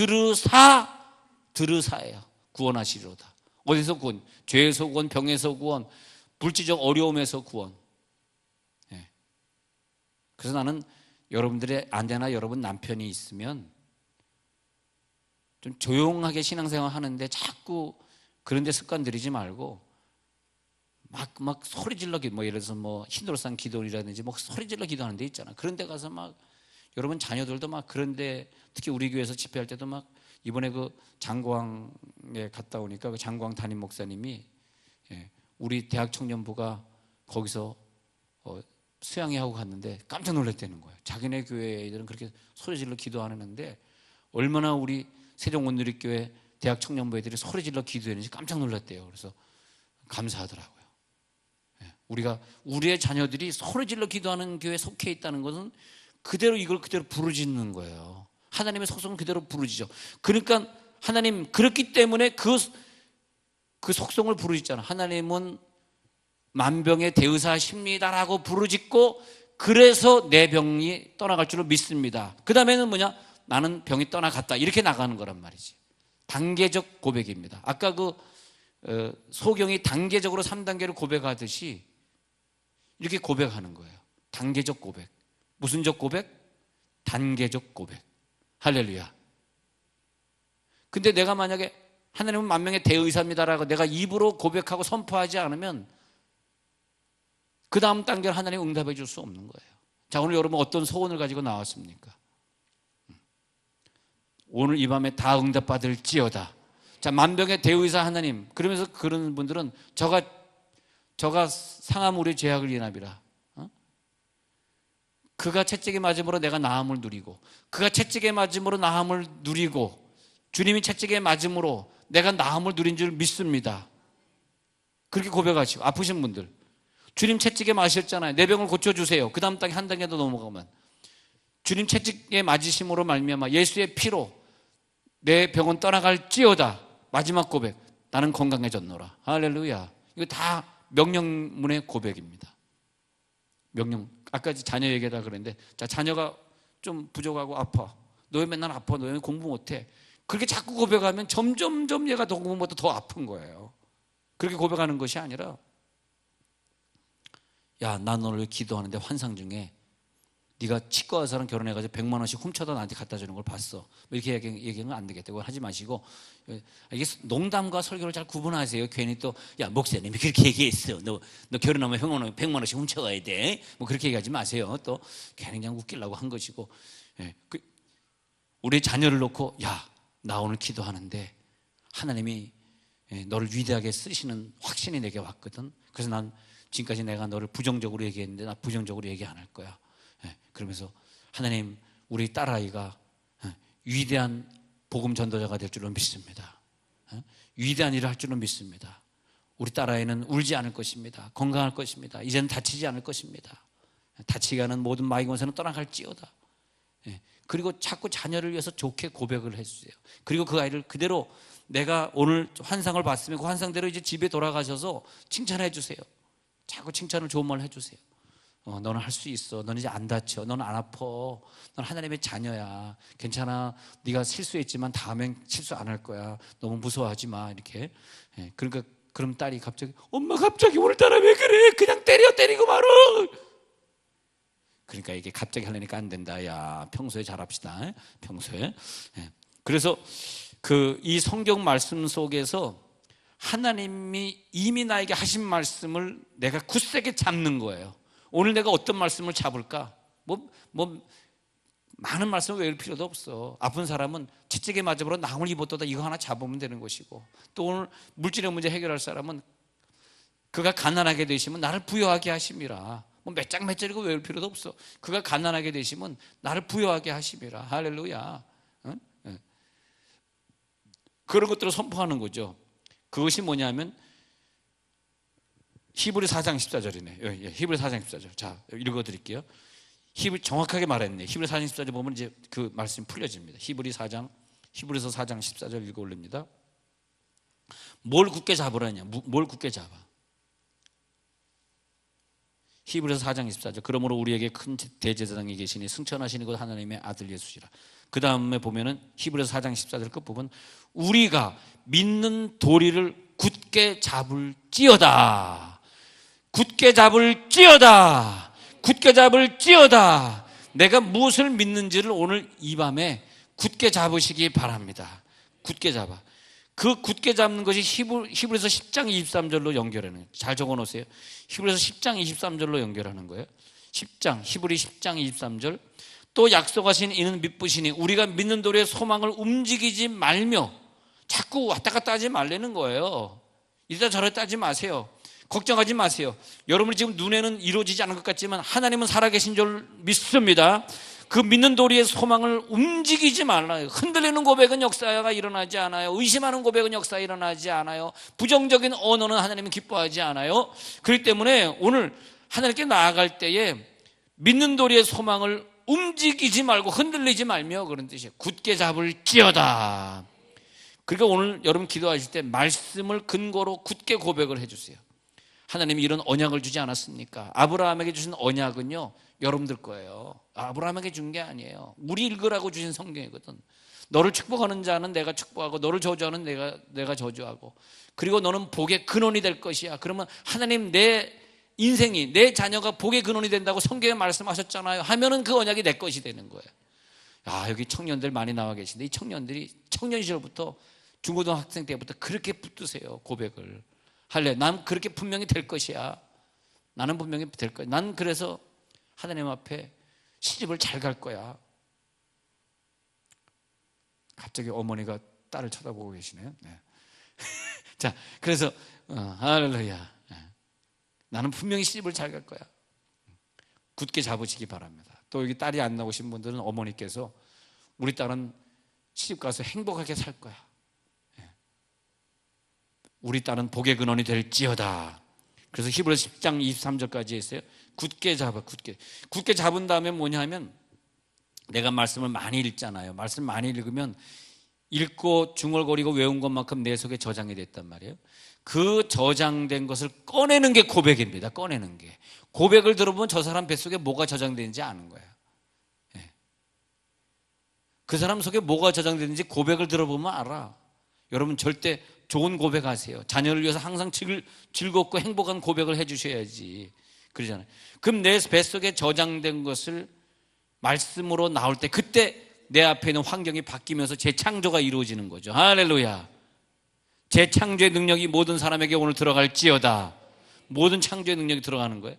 들으사예요. 구원하시리로다. 어디서 구원? 죄에서 구원, 병에서 구원, 물질적 어려움에서 구원. 그래서 나는 여러분들의 아내나 여러분 남편이 있으면 좀 조용하게 신앙생활 하는데 자꾸 그런 데 습관 들이지 말고 막 소리 질러 예를 들어서 흰돌산 기도이라든지 소리 질러 기도하는 데 있잖아. 그런 데 가서 여러분 자녀들도 그런데, 특히 우리 교회에서 집회할 때도 이번에 장광에 갔다 오니까 그 장광 담임 목사님이 우리 대학 청년부가 거기서 수양회 하고 갔는데 깜짝 놀랐다는 거예요. 자기네 교회 애들은 그렇게 소리질러 기도하는데 얼마나 우리 세종원누리교회 대학 청년부 애들이 소리질러 기도했는지 깜짝 놀랐대요. 그래서 감사하더라고요. 우리가 우리의 자녀들이 소리질러 기도하는 교회에 속해 있다는 것은 그대로 이걸 그대로 부르짖는 거예요. 하나님의 속성은 그대로 부르짖죠. 그러니까 하나님 그렇기 때문에 그 속성을 부르짖잖아. 하나님은 만병의 대의사십니다라고 부르짖고 그래서 내 병이 떠나갈 줄로 믿습니다. 그 다음에는 뭐냐? 나는 병이 떠나갔다. 이렇게 나가는 거란 말이지. 단계적 고백입니다. 아까 소경이 단계적으로 3단계를 고백하듯이 이렇게 고백하는 거예요. 단계적 고백. 무슨 적 고백? 단계적 고백. 할렐루야. 근데 내가 만약에 하나님은 만명의 대의사입니다라고 내가 입으로 고백하고 선포하지 않으면 그 다음 단계를 하나님 응답해 줄 수 없는 거예요. 자, 오늘 여러분 어떤 소원을 가지고 나왔습니까? 오늘 이 밤에 다 응답받을지어다. 자, 만병의 대의사 하나님. 그러면서 그런 분들은 저가 상함 우리 죄악을 인합이라. 그가 채찍에 맞음으로 내가 나음을 누리고 그가 채찍에 맞음으로 나음을 누리고 주님이 채찍에 맞음으로 내가 나음을 누린 줄 믿습니다. 그렇게 고백하시고 아프신 분들 주님 채찍에 맞으셨잖아요. 내 병을 고쳐주세요. 그 다음 단계 한 단계 더 넘어가면 주님 채찍에 맞으심으로 말미암아 예수의 피로 내 병은 떠나갈지어다. 마지막 고백. 나는 건강해졌노라. 할렐루야. 이거 다 명령문의 고백입니다. 명령. 아까 자녀 얘기하다 그랬는데 자, 자녀가 좀 부족하고 아파. 너 왜 맨날 아파? 너 왜 공부 못해? 그렇게 자꾸 고백하면 점점점 얘가 더 공부보다 더 아픈 거예요. 그렇게 고백하는 것이 아니라 야, 나 너를 기도하는데 환상 중에 네가 치과 의사랑 결혼해가지고 100만 원씩 훔쳐다 나한테 갖다 주는 걸 봤어. 뭐 이렇게 얘기하면 안 되겠다. 그걸 하지 마시고 이게 농담과 설교를 잘 구분하세요. 괜히 또 야, 목사님이 그렇게 얘기했어. 너 결혼하면 100만 원씩 훔쳐가야 돼. 뭐 그렇게 얘기하지 마세요. 또 괜히 그냥 웃기려고 한 것이고. 우리 자녀를 놓고 야, 나 오늘 기도하는데 하나님이 너를 위대하게 쓰시는 확신이 내게 왔거든. 그래서 난 지금까지 내가 너를 부정적으로 얘기했는데 나 부정적으로 얘기 안 할 거야. 그러면서 하나님 우리 딸아이가 위대한 복음 전도자가 될 줄로 믿습니다. 위대한 일을 할 줄로 믿습니다. 우리 딸아이는 울지 않을 것입니다. 건강할 것입니다. 이제는 다치지 않을 것입니다. 다치게 하는 모든 마귀 권세는 떠나갈지어다. 그리고 자꾸 자녀를 위해서 좋게 고백을 해주세요. 그리고 그 아이를 그대로 내가 오늘 환상을 봤으면 그 환상대로 이제 집에 돌아가셔서 칭찬해 주세요. 자꾸 칭찬을 좋은 말 해주세요. 너는 할 수 있어. 너는 이제 안 다쳐. 너는 안 아파. 넌 하나님의 자녀야. 괜찮아. 네가 실수했지만 다음엔 실수 안 할 거야. 너무 무서워하지 마. 이렇게. 그러니까 그럼 딸이 갑자기 엄마 갑자기 오늘따라 왜 그래? 그냥 때리고 말어. 그러니까 이게 갑자기 하려니까 안 된다. 야, 평소에 잘합시다. 평소에. 그래서 이 성경 말씀 속에서 하나님이 이미 나에게 하신 말씀을 내가 굳세게 잡는 거예요. 오늘 내가 어떤 말씀을 잡을까? 많은 말씀을 외울 필요도 없어. 아픈 사람은 채찍에 맞으므로 나음을 입었도다 이거 하나 잡으면 되는 것이고, 또 오늘 물질의 문제 해결할 사람은 그가 가난하게 되시면 나를 부여하게 하심이라. 몇 장 몇 절이고 외울 필요도 없어. 그가 가난하게 되시면 나를 부여하게 하심이라. 할렐루야. 응? 그런 것들을 선포하는 거죠. 그것이 뭐냐면 히브리 4장 14절이네. 히브리 4장 14절. 자, 읽어드릴게요. 정확하게 말했네. 히브리 4장 14절 보면 이제 그 말씀이 풀려집니다. 히브리서 4장 14절 읽어 올립니다. 뭘 굳게 잡으라냐? 뭘 굳게 잡아? 히브리서 4장 24절. 그러므로 우리에게 큰 대제사장이 계시니 승천하시니 곧 하나님의 아들 예수시라. 그 다음에 보면은 히브리서 4장 14절 끝부분, 우리가 믿는 도리를 굳게 잡을지어다. 굳게 잡을지어다. 굳게 잡을지어다. 내가 무엇을 믿는지를 오늘 이 밤에 굳게 잡으시기 바랍니다. 굳게 잡아. 그 굳게 잡는 것이 히브리서 10장 23절로 연결하는 거예요. 잘 적어놓으세요. 히브리서 10장 23절로 연결하는 거예요. 히브리 10장 23절. 또 약속하신 이는 믿으시니 우리가 믿는 도리의 소망을 움직이지 말며, 자꾸 왔다 갔다 하지 말라는 거예요. 이따 저랬다 하지 마세요. 걱정하지 마세요. 여러분이 지금 눈에는 이루어지지 않은 것 같지만 하나님은 살아계신 줄 믿습니다. 그 믿는 도리의 소망을 움직이지 말라요. 흔들리는 고백은 역사가 일어나지 않아요. 의심하는 고백은 역사가 일어나지 않아요. 부정적인 언어는 하나님은 기뻐하지 않아요. 그렇기 때문에 오늘 하나님께 나아갈 때에 믿는 도리의 소망을 움직이지 말고 흔들리지 말며, 그런 뜻이에요. 굳게 잡을지어다. 그러니까 오늘 여러분 기도하실 때 말씀을 근거로 굳게 고백을 해주세요. 하나님이 이런 언약을 주지 않았습니까? 아브라함에게 주신 언약은요, 여러분들 거예요. 아브라함에게 준 게 아니에요. 우리 읽으라고 주신 성경이거든. 너를 축복하는 자는 내가 축복하고 너를 저주하는 내가 저주하고, 그리고 너는 복의 근원이 될 것이야. 그러면 하나님 내 인생이, 내 자녀가 복의 근원이 된다고 성경에 말씀하셨잖아요 하면은 그 언약이 내 것이 되는 거예요. 야, 여기 청년들 많이 나와 계신데 이 청년들이 청년 시절부터 중고등학생 때부터 그렇게 붙드세요. 고백을 할래. 난 그렇게 분명히 될 것이야. 나는 분명히 될 거야. 난 그래서 하나님 앞에 시집을 잘 갈 거야. 갑자기 어머니가 딸을 쳐다보고 계시네요. 네. 자, 그래서 할렐루야. 나는 분명히 시집을 잘 갈 거야. 굳게 잡으시기 바랍니다. 또 여기 딸이 안 나오신 분들은 어머니께서 우리 딸은 시집 가서 행복하게 살 거야. 우리 딸은 복의 근원이 될지어다. 그래서 히브리서 10장 23절까지 했어요. 굳게 잡아, 굳게 잡은 다음에 뭐냐 하면, 내가 말씀을 많이 읽잖아요. 말씀 많이 읽으면 읽고 중얼거리고 외운 것만큼 내 속에 저장이 됐단 말이에요. 그 저장된 것을 꺼내는 게 고백입니다. 꺼내는 게. 고백을 들어보면 저 사람 뱃속에 뭐가 저장되는지 아는 거예요. 그 사람 속에 뭐가 저장되는지 고백을 들어보면 알아. 여러분 절대 좋은 고백하세요. 자녀를 위해서 항상 즐겁고 행복한 고백을 해주셔야지. 그러잖아요. 그럼 내 뱃속에 저장된 것을 말씀으로 나올 때, 그때 내 앞에 있는 환경이 바뀌면서 재창조가 이루어지는 거죠. 할렐루야. 재창조의 능력이 모든 사람에게 오늘 들어갈지어다. 모든 창조의 능력이 들어가는 거예요.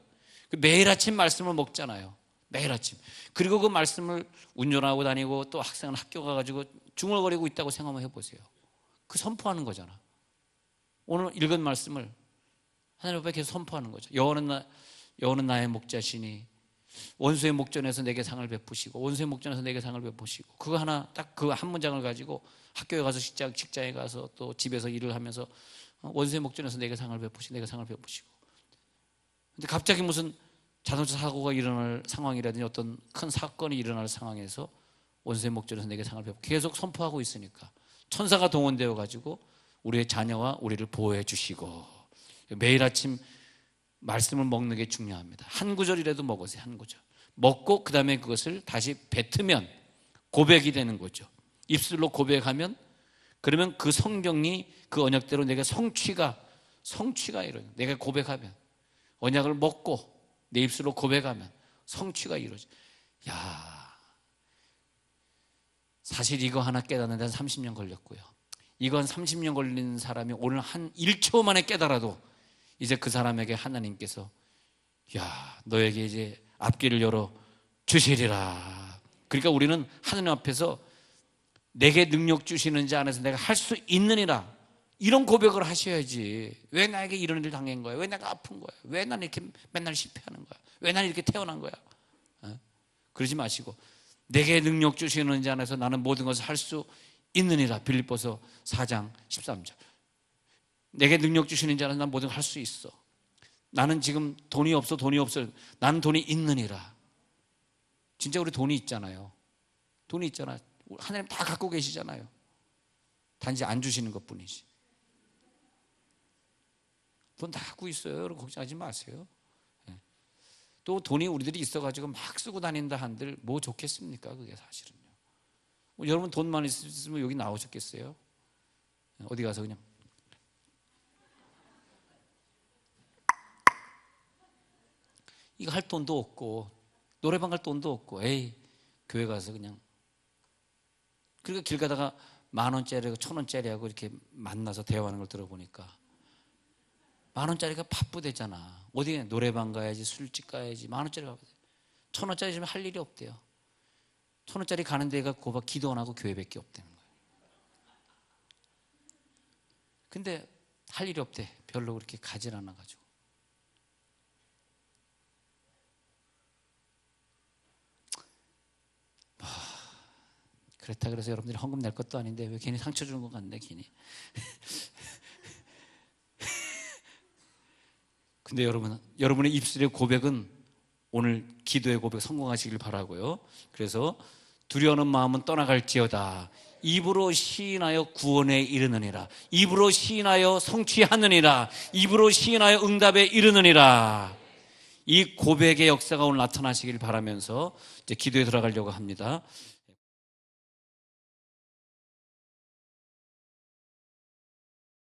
매일 아침 말씀을 먹잖아요. 매일 아침. 그리고 그 말씀을 운전하고 다니고 또 학생은 학교 가가지고 중얼거리고 있다고 생각만 해보세요. 그 선포하는 거잖아. 오늘 읽은 말씀을 하나님 앞에 계속 선포하는 거죠. 여호와는 나의 목자시니 원수의 목전에서 내게 상을 베푸시고, 원수의 목전에서 내게 상을 베푸시고. 그거 하나, 딱 그 한 문장을 가지고 학교에 가서 직장에 가서 또 집에서 일을 하면서 원수의 목전에서 내게 상을 베푸시고, 내게 상을 베푸시고. 근데 갑자기 무슨 자동차 사고가 일어날 상황이라든지 어떤 큰 사건이 일어날 상황에서 원수의 목전에서 내게 상을 베푸고 계속 선포하고 있으니까 천사가 동원되어 가지고 우리의 자녀와 우리를 보호해 주시고. 매일 아침 말씀을 먹는 게 중요합니다. 한 구절이라도 먹으세요. 한 구절 먹고 그 다음에 그것을 다시 뱉으면 고백이 되는 거죠. 입술로 고백하면, 그러면 그 성경이 그 언약대로 내가 성취가 이루어져. 내가 고백하면, 언약을 먹고 내 입술로 고백하면 성취가 이루어져. 야, 사실 이거 하나 깨닫는 데는 30년 걸렸고요. 이건 30년 걸린 사람이 오늘 한 1초 만에 깨달아도 이제 그 사람에게 하나님께서 야, 너에게 이제 앞길을 열어 주시리라. 그러니까 우리는 하나님 앞에서 내게 능력 주시는 자 안에서 내가 할 수 있느니라, 이런 고백을 하셔야지. 왜 나에게 이런 일을 당한 거야? 왜 내가 아픈 거야? 왜 나는 이렇게 맨날 실패하는 거야? 왜 나는 이렇게 태어난 거야? 그러지 마시고 내게 능력 주시는 자 안에서 나는 모든 것을 할 수 있느니라. 빌립보서 4장 13절. 내게 능력 주시는 자는 난 모든 걸 할 수 있어. 나는 지금 돈이 없어. 나는 돈이 있느니라. 진짜 우리 돈이 있잖아요. 돈이 있잖아. 하나님 다 갖고 계시잖아요. 단지 안 주시는 것뿐이지. 돈 다 갖고 있어요. 여러분 걱정하지 마세요. 또 돈이 우리들이 있어가지고 막 쓰고 다닌다 한들 뭐 좋겠습니까? 그게 사실은요. 여러분 돈만 있으면 여기 나오셨겠어요? 어디 가서 그냥 이거 할 돈도 없고 노래방 갈 돈도 없고, 에이 교회 가서 그냥, 그리고 길 가다가 10,000원짜리하고 1,000원짜리하고 이렇게 만나서 대화하는 걸 들어보니까 10,000원짜리가 바쁘대잖아. 어디 노래방 가야지, 술집 가야지, 10,000원짜리 가야 돼. 1,000원짜리 지금 할 일이 없대요. 1,000원짜리 가는 데가 고박 기도 안 하고 교회밖에 없다는 거예요. 근데 할 일이 없대. 별로 그렇게 가질 않아가지고. 그렇다 그래서 여러분들이 헌금 낼 것도 아닌데 왜 괜히 상처 주는 것 같네 괜히. 근데 여러분의 입술의 고백은 오늘 기도의 고백 성공하시길 바라고요. 그래서 두려워하는 마음은 떠나갈지어다. 입으로 시인하여 구원에 이르느니라. 입으로 시인하여 성취하느니라. 입으로 시인하여 응답에 이르느니라. 이 고백의 역사가 오늘 나타나시길 바라면서 이제 기도에 들어가려고 합니다.